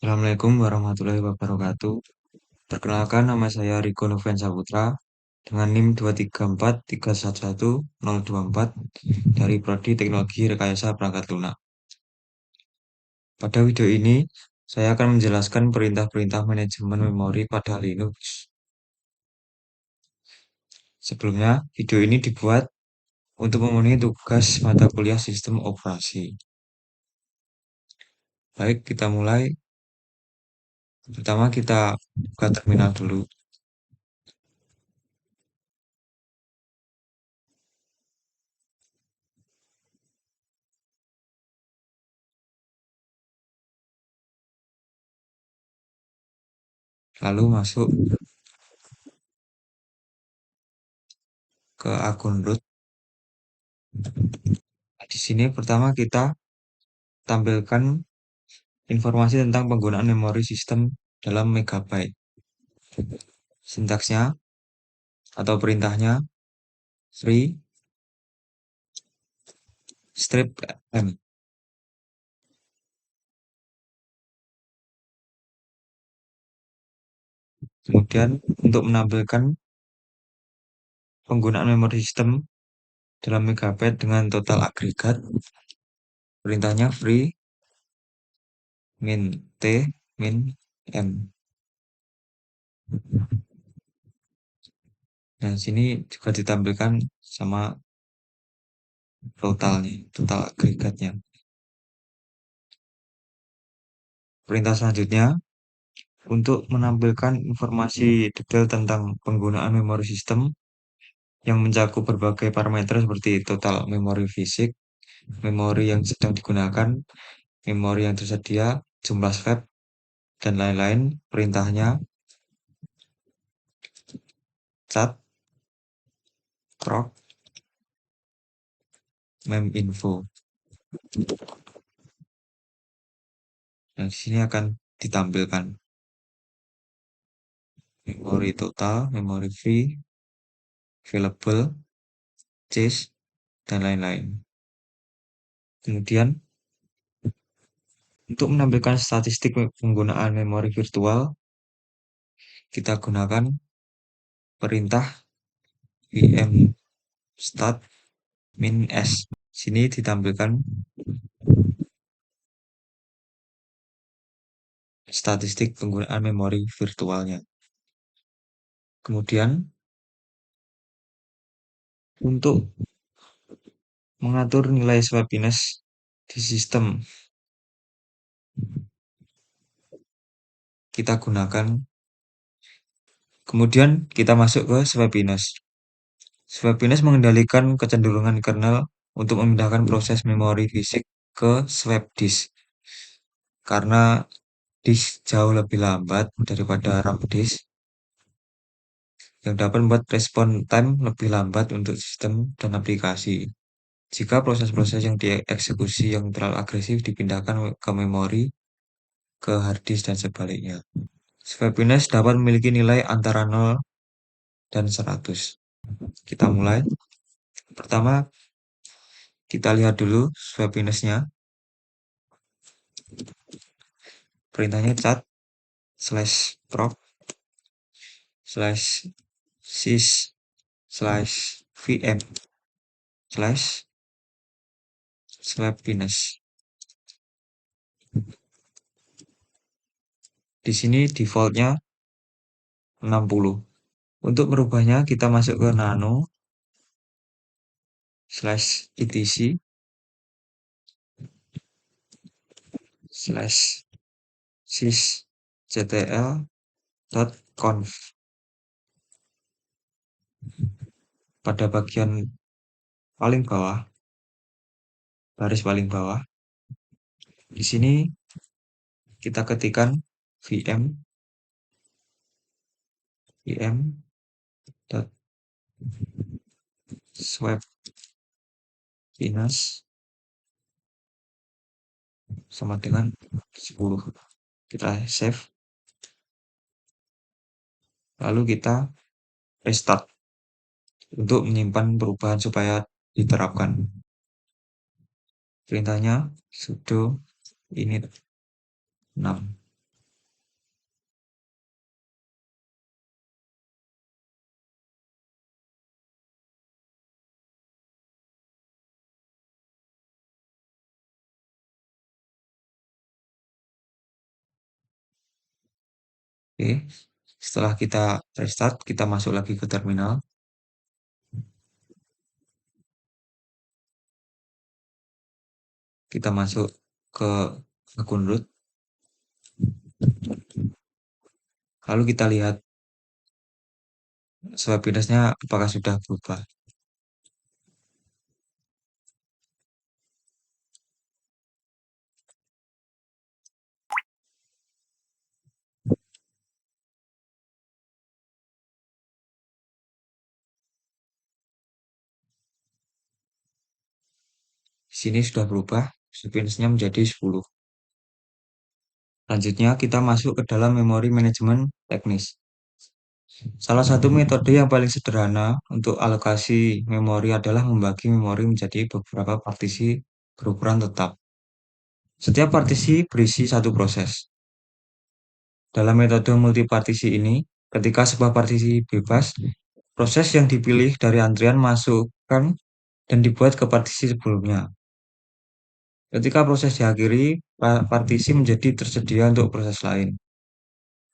Assalamualaikum warahmatullahi wabarakatuh. Perkenalkan, nama saya Riko Noven Saputra dengan NIM 234311024 dari Prodi Teknologi Rekayasa Perangkat Lunak. Pada video ini, saya akan menjelaskan perintah-perintah manajemen memori pada Linux. Sebelumnya, video ini dibuat untuk memenuhi tugas mata kuliah sistem operasi. Baik, kita mulai. Pertama, kita buka terminal dulu. Lalu masuk ke akun root. Di sini pertama kita tampilkan informasi tentang penggunaan memori sistem dalam megabyte. Sintaksnya atau perintahnya free strip m. Kemudian untuk menampilkan penggunaan memori sistem dalam megabyte dengan total agregat, perintahnya free min t min m. Nah, sini juga ditampilkan sama total agregatnya. Perintah selanjutnya untuk menampilkan informasi detail tentang penggunaan memori sistem yang mencakup berbagai parameter seperti total memori fisik, memori yang sedang digunakan, memori yang tersedia, jumlah swap, dan lain-lain. Perintahnya cat proc meminfo. Nah, di sini akan ditampilkan memori total, memori free, available, cache, dan lain-lain. Kemudian untuk menampilkan statistik penggunaan memori virtual, kita gunakan perintah vm stat min s. Sini ditampilkan statistik penggunaan memori virtualnya. Kemudian untuk mengatur nilai swappiness di sistem, kita gunakan. Kemudian kita masuk ke swappiness. Swappiness mengendalikan kecenderungan kernel untuk memindahkan proses memori fisik ke swap disk. Karena disk jauh lebih lambat daripada RAM disk, yang dapat membuat respon time lebih lambat untuk sistem dan aplikasi. Jika proses-proses yang dieksekusi yang terlalu agresif dipindahkan ke memori, ke hard disk, dan sebaliknya. Swappiness dapat memiliki nilai antara 0 dan 100. Kita mulai. Pertama, kita lihat dulu swappiness-nya. Perintahnya cat /proc /sys /vm /swappiness. Di sini defaultnya 60. Untuk merubahnya kita masuk ke nano /etc /sysctl.conf. Pada bagian paling bawah, baris paling bawah, di sini kita ketikkan vm swappiness sama dengan 10. Kita save. Lalu kita restart untuk menyimpan perubahan supaya diterapkan. Perintahnya sudo init 6. Oke, setelah kita restart, kita masuk lagi ke terminal. Kita masuk ke akun root. Lalu kita lihat swab pinasnya apakah sudah berubah. Di sini sudah berubah, swab pinasnya menjadi 10. Selanjutnya kita masuk ke dalam memori manajemen teknis. Salah satu metode yang paling sederhana untuk alokasi memori adalah membagi memori menjadi beberapa partisi berukuran tetap. Setiap partisi berisi satu proses. Dalam metode multipartisi ini, ketika sebuah partisi bebas, proses yang dipilih dari antrian masukkan dan dibuat ke partisi sebelumnya. Ketika proses diakhiri, partisi menjadi tersedia untuk proses lain.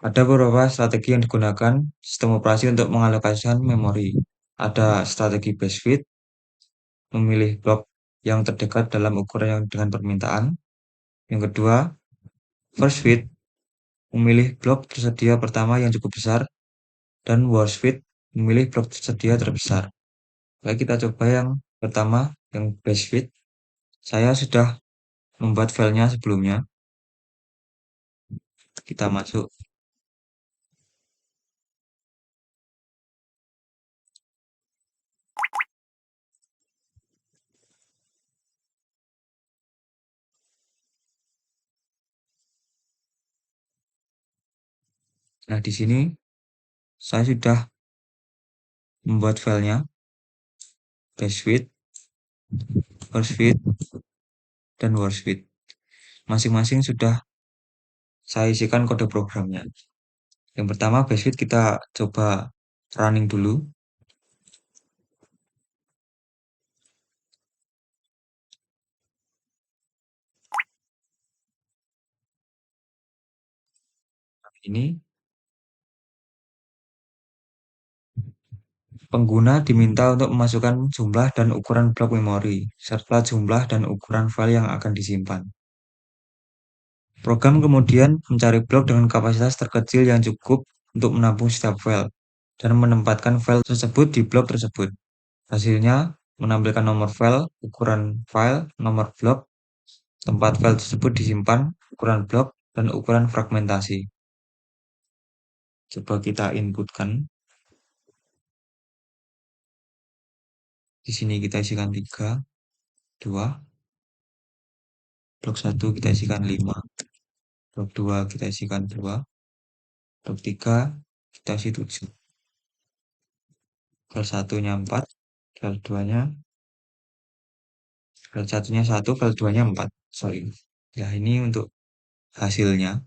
Ada beberapa strategi yang digunakan sistem operasi untuk mengalokasikan memori. Ada strategi base fit, memilih blok yang terdekat dalam ukuran yang dengan permintaan. Yang kedua, first fit, memilih blok tersedia pertama yang cukup besar. Dan worst fit, memilih blok tersedia terbesar. Baik, kita coba yang pertama, yang base fit. Saya sudah membuat filenya sebelumnya. Kita masuk. Nah, di sini saya sudah membuat filenya, base fit, first fit, dan worst fit. Masing-masing sudah saya isikan kode programnya. Yang pertama, base fit kita coba running dulu. Ini pengguna diminta untuk memasukkan jumlah dan ukuran blok memori, serta jumlah dan ukuran file yang akan disimpan. Program kemudian mencari blok dengan kapasitas terkecil yang cukup untuk menampung setiap file, dan menempatkan file tersebut di blok tersebut. Hasilnya menampilkan nomor file, ukuran file, nomor blok, tempat file tersebut disimpan, ukuran blok, dan ukuran fragmentasi. Coba kita inputkan. Di sini kita isikan 3, 2, blok 1 kita isikan 5, blok 2 kita isikan 2, blok 3 kita isi 7. File 1-nya 4, file 2-nya, file 1-nya 1, file 2-nya 4. Sorry. Ya, ini untuk hasilnya.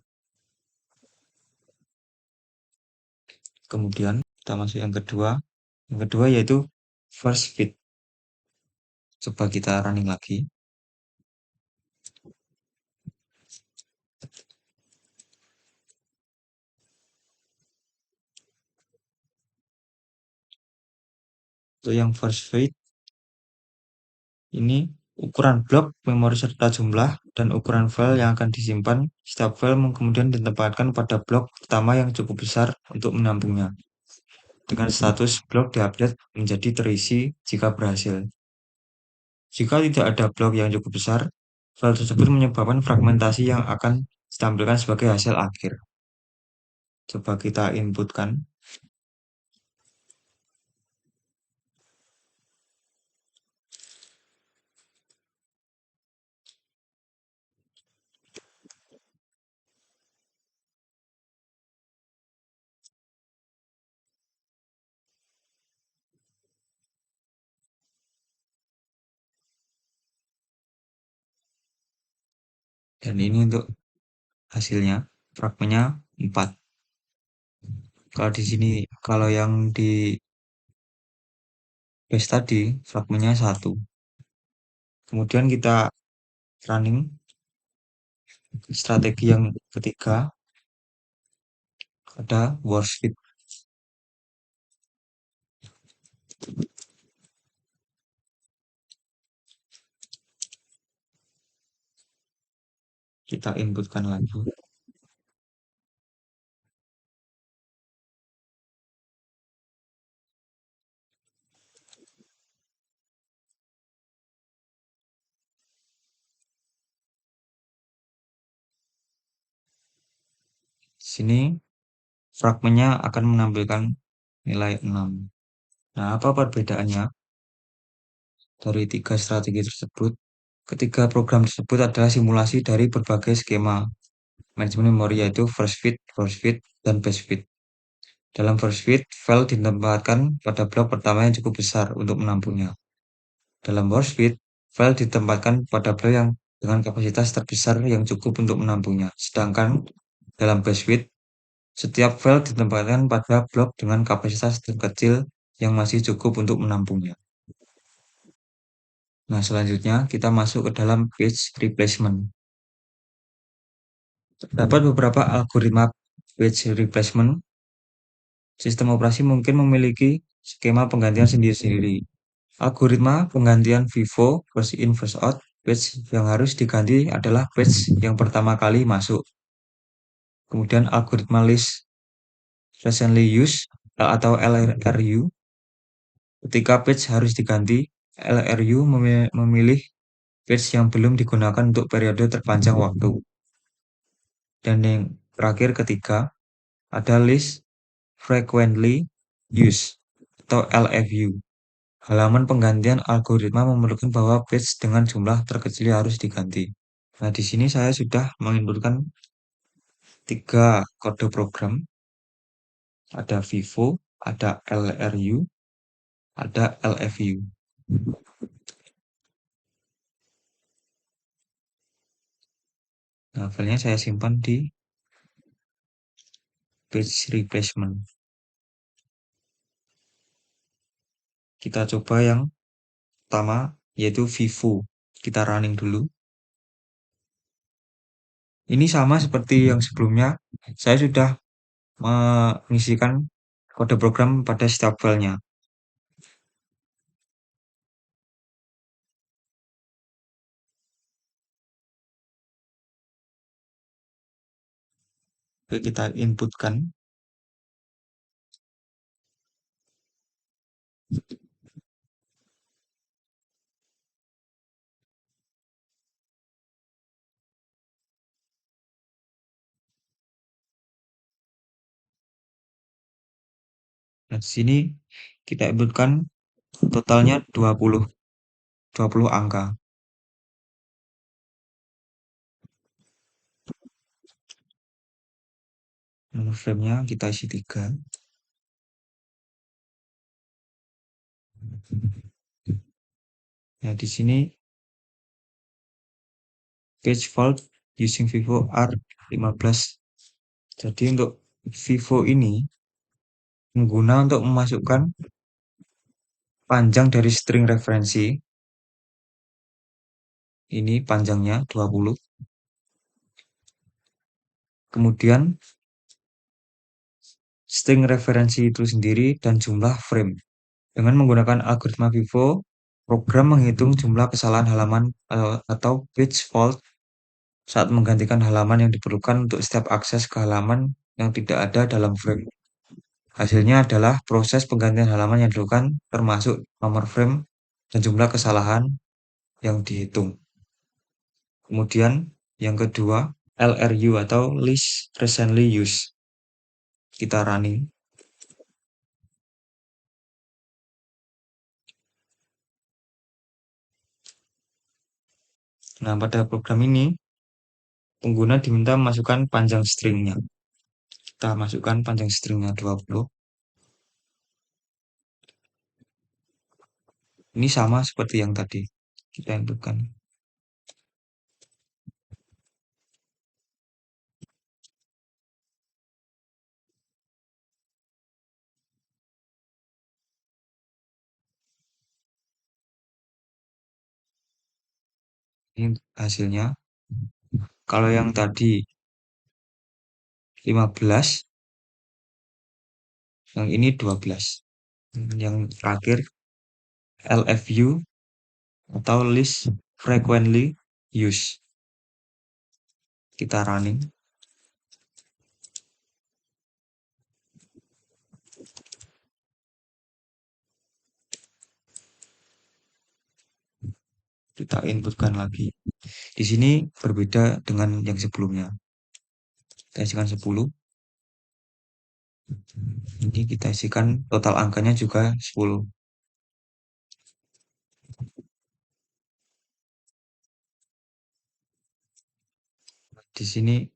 Kemudian kita masuk yang kedua. Yang kedua yaitu first fit. Coba kita running lagi. Untuk yang first fit, ini ukuran blok, memori serta jumlah, dan ukuran file yang akan disimpan. Setiap file kemudian ditempatkan pada blok pertama yang cukup besar untuk menampungnya. Dengan status blok diupdate menjadi terisi jika berhasil. Jika tidak ada blok yang cukup besar, file tersebut menyebabkan fragmentasi yang akan ditampilkan sebagai hasil akhir. Coba kita inputkan. Dan ini untuk hasilnya, fragmennya 4. Kalau di sini, kalau yang di base tadi, fragmennya 1. Kemudian kita running strategi yang ketiga. pada worksheet. Kita inputkan lagi. Sini fragmennya akan menampilkan nilai 6. Nah, apa perbedaannya dari tiga strategi tersebut? Ketiga program tersebut adalah simulasi dari berbagai skema manajemen memori, yaitu first fit, dan best fit. Dalam first fit, file ditempatkan pada blok pertama yang cukup besar untuk menampungnya. Dalam worst fit, file ditempatkan pada blok yang dengan kapasitas terbesar yang cukup untuk menampungnya. Sedangkan dalam best fit, setiap file ditempatkan pada blok dengan kapasitas terkecil yang masih cukup untuk menampungnya. Nah, selanjutnya kita masuk ke dalam page replacement. Terdapat beberapa algoritma page replacement. Sistem operasi mungkin memiliki skema penggantian sendiri-sendiri. Algoritma penggantian FIFO first in first out page yang harus diganti adalah page yang pertama kali masuk. Kemudian algoritma list recently used atau LRU. Ketika page harus diganti, LRU memilih page yang belum digunakan untuk periode terpanjang waktu. Dan yang terakhir ketiga, ada list frequently used atau LFU. Halaman penggantian algoritma memerlukan bahwa page dengan jumlah terkecil harus diganti. Nah, di sini saya sudah menginputkan 3 kode program. Ada Vivo, ada LRU, ada LFU. Nah, filenya saya simpan di page replacement. Kita coba yang pertama, yaitu Vivo. Kita running dulu. Ini sama seperti yang sebelumnya. Saya sudah mengisikan kode program pada setiap filenya. Oke, kita inputkan. Nah, di sini kita inputkan totalnya 20 angka. Nomor frame-nya kita isi 3. Nah, di sini page fault using Vivo R15. Jadi untuk Vivo ini pengguna untuk memasukkan panjang dari string referensi. Ini panjangnya 20. Kemudian string referensi itu sendiri dan jumlah frame. Dengan menggunakan algoritma Vivo, program menghitung jumlah kesalahan halaman atau page fault saat menggantikan halaman yang diperlukan untuk setiap akses ke halaman yang tidak ada dalam frame. Hasilnya adalah proses penggantian halaman yang dilakukan termasuk nomor frame dan jumlah kesalahan yang dihitung. Kemudian yang kedua, LRU atau List Recently Used. Kita running. Nah, pada program ini, pengguna diminta memasukkan panjang stringnya. Kita masukkan panjang stringnya 20. Ini sama seperti yang tadi. Kita inputkan. Ini hasilnya. Kalau yang tadi 15, Yang ini 12. Yang terakhir LFU atau least frequently used. Kita running. Kita inputkan lagi. Di sini berbeda dengan yang sebelumnya. Kita isikan 10. Ini kita isikan total angkanya juga 10. Di sini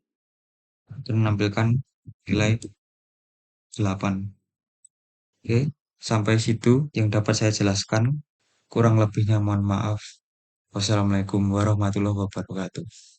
menampilkan nilai 8. Oke, sampai situ yang dapat saya jelaskan. Kurang lebihnya mohon maaf. Wassalamualaikum warahmatullahi wabarakatuh.